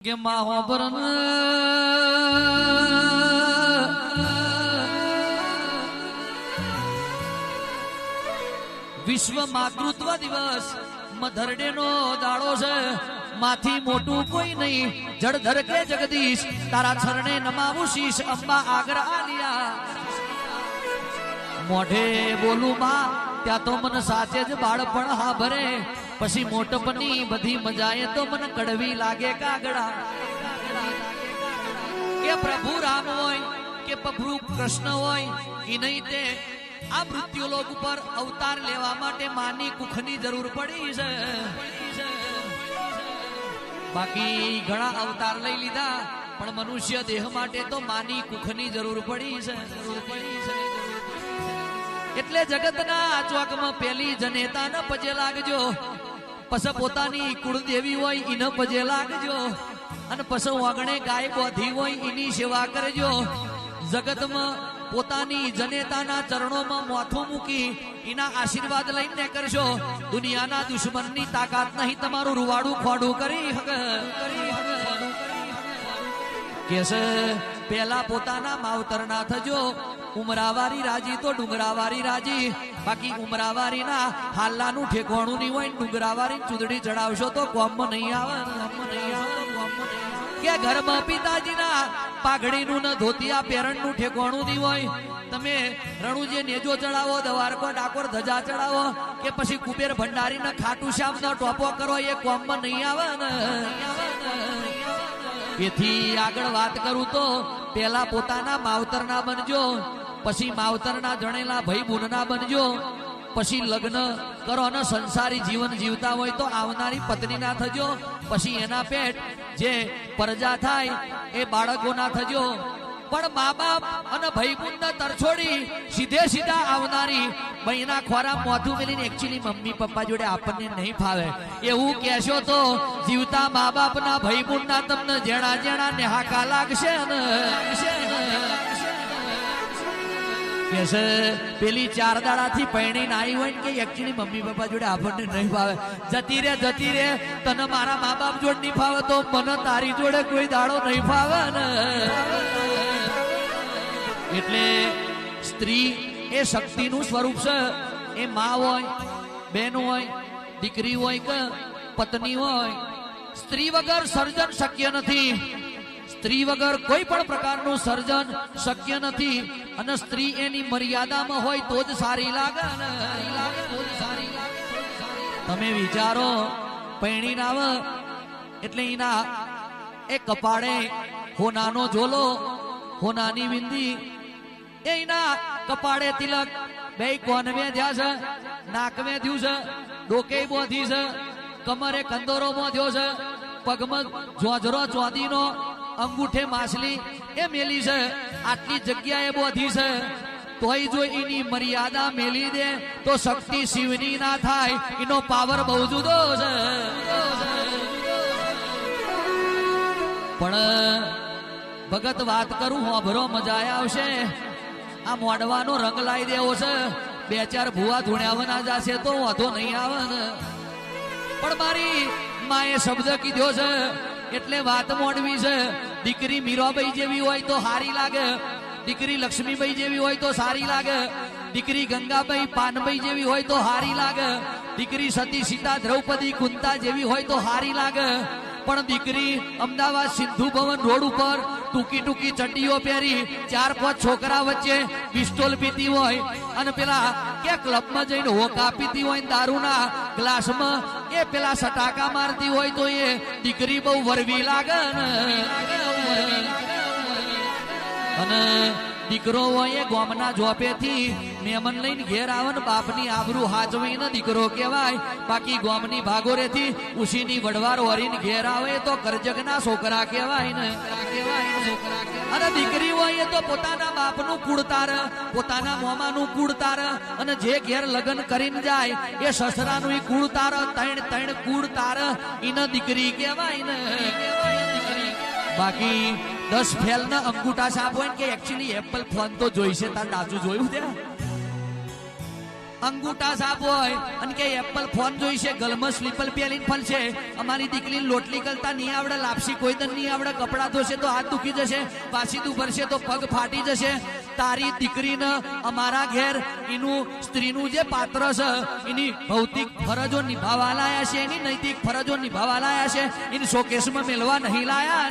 કે માહોબરન વિશ્વ માતૃત્વ દિવસ મધર ડે નો દાડો છે. માથી મોટું કોઈ નહીં, જળધર કે જગદીશ તારા ચરણે નમાવું શીશ. અંબા આગ્રા આલિયા મોઢે બોલું માં ત્યાં તો મન સાચે જ બાળપણ હા ભરે. પછી મોટપની બધી મજાએ તો મને કડવી લાગે કાગડા. કે પ્રભુ રામ હોય કે પ્રભુ કૃષ્ણ હોય એ નહીં, તે આ મૃત્યુલોક ઉપર અવતાર લેવા માટે માની કુખની જરૂર પડી છે. બાકી ઘણા અવતાર લઈ લીધા, પણ મનુષ્ય દેહ માટે તો માની કુખની જરૂર પડી છે. એટલે જગતના ચોકમાં પેલી જનેતા ન પજે લાગજો, પછી પોતાની કુળદેવી હોય એને પજે લાગજો, અને પછી વાગણે ગાય બોધી હોય એની સેવા કરજો. જગતમાં પોતાની જનેતાના ચરણોમાં માથું મૂકી એના આશીર્વાદ લઈને કરશો. દુનિયાના દુશ્મનની તાકાત નહીં તમારું રૂવાડું ખોડું કરી કેસે. પેલા પોતાના માવતરના થજો. ઉમરાવારી રાજી તો ડુંગરાવારી રાજી. બાકી ઉમરાવારી ના હાલ્લાનું ઠેકોણું નહીં હોય, ડુંગરાવારી ચૂંદડી ચડાવશો તો કોમમાં નહીં આવે. કે ઘરમાં પિતાજીના પાઘડીનું ને ધોતિયા પેરણનું ઠેકોણું નહીં હોય. તમે રણુજે નેજો ચડાવો, દવારકો ડાકોર ધજા ચડાવો, કે પછી કુબેર ભંડારીને ખાટુ શ્યામનો ટોપો કરો, એ કોમમાં નહીં આવે ને. એથી આગળ વાત કરું તો પેલા પોતાના માવતરના બનજો, પછી માવતરના જણેલા ભાઈ બુનના બનજો, પછી લગ્ન કરો અને સંસારી જીવન જીવતા હોય તો આવનારી પત્નીના થજો. પછી એના પેટ જે પ્રજા થાય એ બાળકોના થજો. પણ મા બાપ અને ભાઈ બુનને તરછોડી સીધે સીધા આવનારી બહેના ખોરા મોઢું મેલીને એકચ્યુઅલી મમ્મી પપ્પા જોડે આપણને નહીં ફાવે એવું કહેશો તો જીવતા મા બાપના ભાઈ બુનના તમને જેણા જેણા નેહાકા લાગશે ને. કેસે પેલી 4 દાડાથી પૈણીને આવી હોય ને કે એકચ્યુઅલી મમ્મી પપ્પા જોડે આપણને નહીં ફાવે. જતી રે તને મારા મા બાપ જોડે નહીં ફાવે તો મને તારી જોડે કોઈ દાડો નહીં ફાવે ને. એટલે સ્ત્રી એ શક્તિનું સ્વરૂપ છે. એ માં હોય, બેન હોય, દીકરી હોય કે પત્ની હોય, સ્ત્રી વગર સર્જન શક્ય નથી. સ્ત્રી વગર કોઈ પણ પ્રકારનું સર્જન શક્ય નથી. અને સ્ત્રી એની મર્યાદામાં હોય તો જ સારી લાગે. તમે વિચારો, પૈણીને આવે એટલે એના એ કપાળે હોનાનો ઝોલો, હોનાની વિંદી, એના કપાળે તિલક, બે કોનવે ધ્યા છે, નાકવે ધ્યું છે, ડોકે બોધી છે, કમરે કંદોરો બોધ્યો છે, પગમાં જોજરો ચોદીનો, અંગૂઠે માછલી એ મેલી છે. આટલી જગ્યાએ બોધી છે, તોય જો એની મર્યાદા મેલી દે તો શક્તિ શિવની ના થાય. એનો પાવર બહુ જુદો છે. પણ ભગત વાત કરું હોભરો મજા આવશે. આ મોડવાનો રંગ લાવી દેવો છે. 2-4 ભૂવા ધૂણ્યાવના જશે તો વાંધો નહીં આવે ને. પણ મારી માએ શબ્દ કીધો છે એટલે વાત મોડવી છે. દીકરી મીરાબાઈ જેવી હોય તો સારી લાગે, દીકરી લક્ષ્મીબાઈ જેવી હોય તો સારી લાગે, દીકરી ગંગાબાઈ પાનબાઈ જેવી હોય તો સારી લાગે, દીકરી સતી સીતા દ્રૌપદી કુંતા જેવી હોય તો સારી લાગે. પણ દીકરી અમદાવાદ સિંધુ ભવન રોડ ઉપર ટૂંકી ટૂંકી ચડ્ડીઓ પહેરી 4-5 છોકરા વચ્ચે પિસ્તોલ પીતી હોય અને પેલા કે ક્લબમાં જઈને હોકા પીતી હોય, દારૂના ગ્લાસમાં એ પેલા સટાકા મારતી હોય તો એ દીકરી બહુ વરવી લાગે ને. અને દીકરો હોય એ ગામના જોપેથી મેમન લઈને ઘેર આવે ને બાપની આબરૂ હાચવીને દીકરો કહેવાય. બાકી ગામની ભાગોરેથી ઉસીની વડવાર વરીને ઘેર આવે તો કરજગના છોકરા કહેવાય ને. અને દીકરી હોય એ તો પોતાના બાપનું કુળ તારે, પોતાના મોમાનું કુળ તારે, અને જે ઘેર લગ્ન કરીને જાય એ સસરાનું કુળ તારે, 3 કુળ તારે, એને દીકરી કહેવાય ને. બાકી 10 ફેલના અંગૂઠા સાપ હોય કે એકચ્યુઅલી એપલ ફોન તો જોઈશે. તાર ડાચું જોયું ત્યાં અંગૂઠા સાપ હોય અને કે એપલ ફોન જોઈશે ગલમાં સ્લીપલ પેલીન ફલશે અમારી દીકરીને લોટલી ગલતા નહીં આવડે લાપસી કોઈ દન નહીં આવડે કપડાં ધોશે તો હાથ દુખી જશે વાસીદું ભરશે તો પગ ફાટી જશે તારી દીકરીને અમારા ઘેર એનું સ્ત્રીનું જે પાત્ર છે એની ભૌતિક ફરજો નિભાવવા લાયા છે એની નૈતિક ફરજો નિભાવવા લાયા છે એની શોકેસમાં મેળવા નહીં લાયા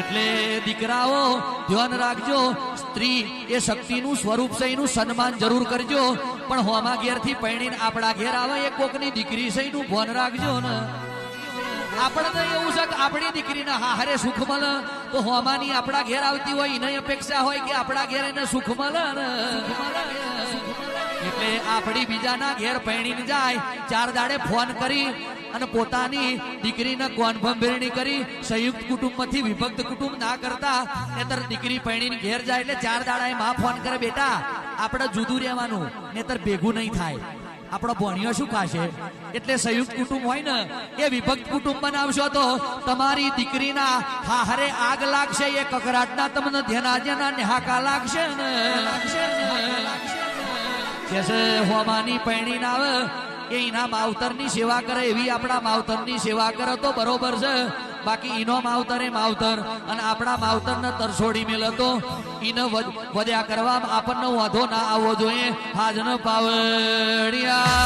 એટલે દીકરાઓ ધ્યાન રાખજો સ્ત્રી એ શક્તિનું સ્વરૂપ છે એનું સન્માન જરૂર કરજો પણ હોમા ઘેરથી પૈણીને આપણા ઘેર આવે એ કોકની દીકરી છે એનું ભાન રાખજો ને આપણને એવું છે કે આપણી દીકરીને હારે સુખ મળે તો હોમાની આપણા ઘેર આવતી હોય એની અપેક્ષા હોય કે આપણા ઘેર એને સુખ મળે ને એટલે આપણી બીજાના ઘેર પૈણીને જાય 4 દાડે ફોન કરી અને પોતાની દીકરીને કોનભંભેરણી કરી સંયુક્ત કુટુંબમાંથી વિભક્ત કુટુંબ ના કરતા નેતર દીકરી પૈણીને ઘેર જાય એટલે 4 દાડાએ માં ફોન કરે બેટા આપણે જુદું રહેવાનું નેતર ભેગું નહીં થાય આપણો ભણ્યો શું ખાશે એટલે સંયુક્ત કુટુંબ હોય ને એ વિભક્ત કુટુંબ બનાવશો તો તમારી દીકરીના હારે આગ લાગશે એ કકરાટના તમને ધ્યાના નેહાકા લાગશે ને કે હોમાની પૈણી ના આવે એ એના માવતરની સેવા કરે એવી આપણા માવતરની સેવા કરે તો બરોબર છે બાકી ઈનો માવતર એ માવતર અને આપણા માવતરને તરછોડી મેલે તો ઈને વધ્યા કરવા આપણને વાંધો ના આવવો જોઈએ હાજન પાવડિયા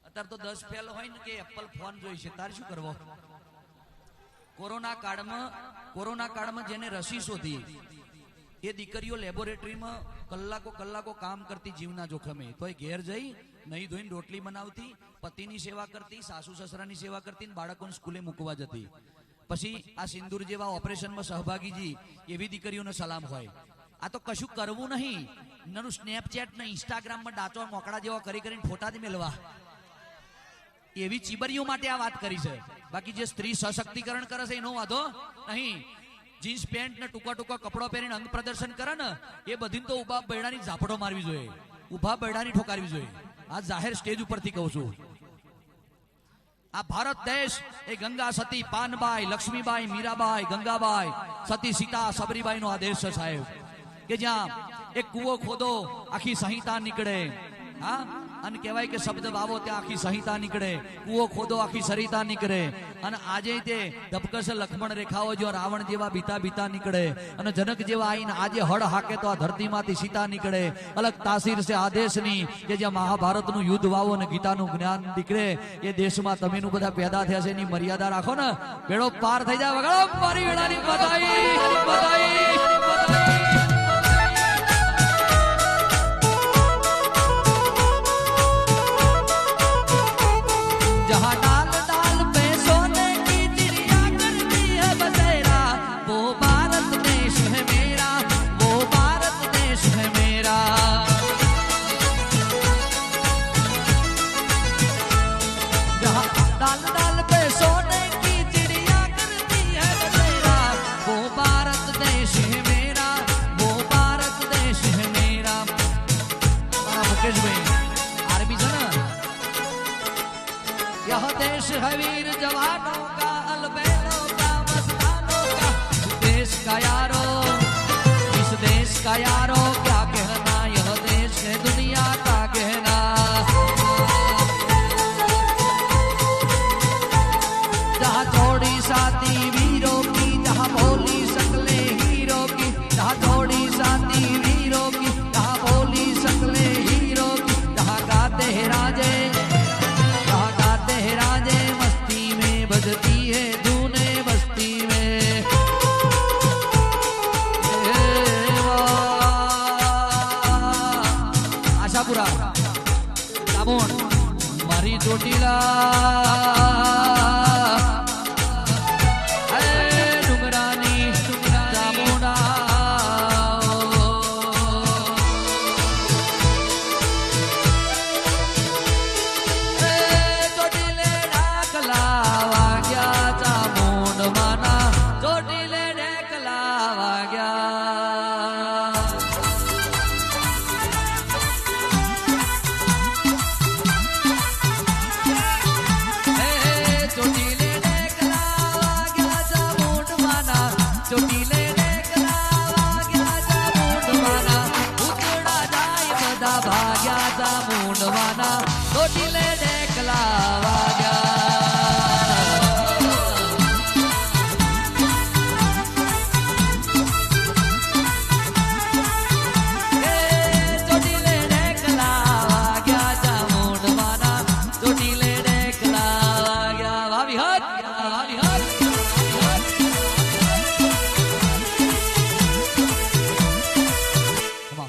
અત્યારે તો 10 ફેલ હોય ને કે એપલ ફોન જોઈશે તારે શું કરવો કોરોના કાળમાં જેને રસી શોધી એ દીકરીઓ લેબોરેટરીમાં કલાકો કામ કરતી જીવના જોખમે તો એ ઘેર જઈ નહીં ધોઈને રોટલી બનાવતી પતિની સેવા કરતી સાસુ સસરાની સેવા કરતી બાળકોને સ્કૂલે મૂકવા જતી પછી આ સિંદૂર જેવા ઓપરેશનમાં સહભાગી એવી દીકરીઓને સલામ હોય આ તો કશું કરવું નહીં નાનું સ્નેપચેટ ને ઇન્સ્ટાગ્રામમાં ડાચો મોકળા જેવા કરીને ફોટા જ મેળવા એવી ચીબરીઓ માટે આ વાત કરી છે બાકી જે સ્ત્રી સશક્તિકરણ કરે છે એનો વાંધો નહીં જીન્સ પેન્ટ ને ટૂંકા કપડો પહેરીને અંગ પ્રદર્શન કરે ને એ બધીને તો ઉભા બૈડાની ઝાપડો મારવી જોઈએ ઉભા બૈડાની ઠોકારવી જોઈએ આ જાહેર સ્ટેજ ઉપરથી કહું છું આ ભારત દેશ એ ગંગા સતી પાનબાઈ લક્ષ્મીબાઈ મીરાબાઈ ગંગાબાઈ સતી સીતા સબરીબાઈ નો આ દેશ છે સાહેબ કે જ્યાં એક કૂવો ખોદો આખી સંહિતા નીકળે હા અને કહેવાય કે શબ્દ વાવો ત્યાં આખી સંહિતા નીકળે કૂવો ખોદો આખી સરિતા નીકળે અને આજે તે ધબકસ લક્ષ્મણ રેખાઓ જો રાવણ જેવા બીતા નીકળે અને જનક જેવા આઈને આજે હળ હાકે તો આ ધરતીમાંથી સીતા નીકળે અલગ તાસીર છે આદેશની કે જે મહાભારતનું યુદ્ધ વાવો અને ગીતાનું જ્ઞાન નીકળે એ દેશમાં તમેનું બધા પેદા થયા છે એની મર્યાદા રાખો ને બેડો પાર થઈ જાય વગાડો મારી વેળાની બધાઈ है वीर जवानों का अलबेलों का मस्तानों का देश का यारो इस देश का यारो क्या कहना यह देश है दुनिया का कहना जहाँ थोड़ी साथी वीरों की जहाँ बोली सकले हीरो की जहाँ थोड़ी साथी वीरों की जहाँ बोली सकले हीरो की जहाँ गाते हैं राजे बजती है धूने बस्ती में आशापुरा दामोण मारी ચોટીલા ડુંગરાની દામોણા ચોટીલે ડેકલા વાગ્યા તા મૂંઢવાના, ઉતડા જાય બધા ભાગ્યા તા મૂંઢવાના, ચોટીલે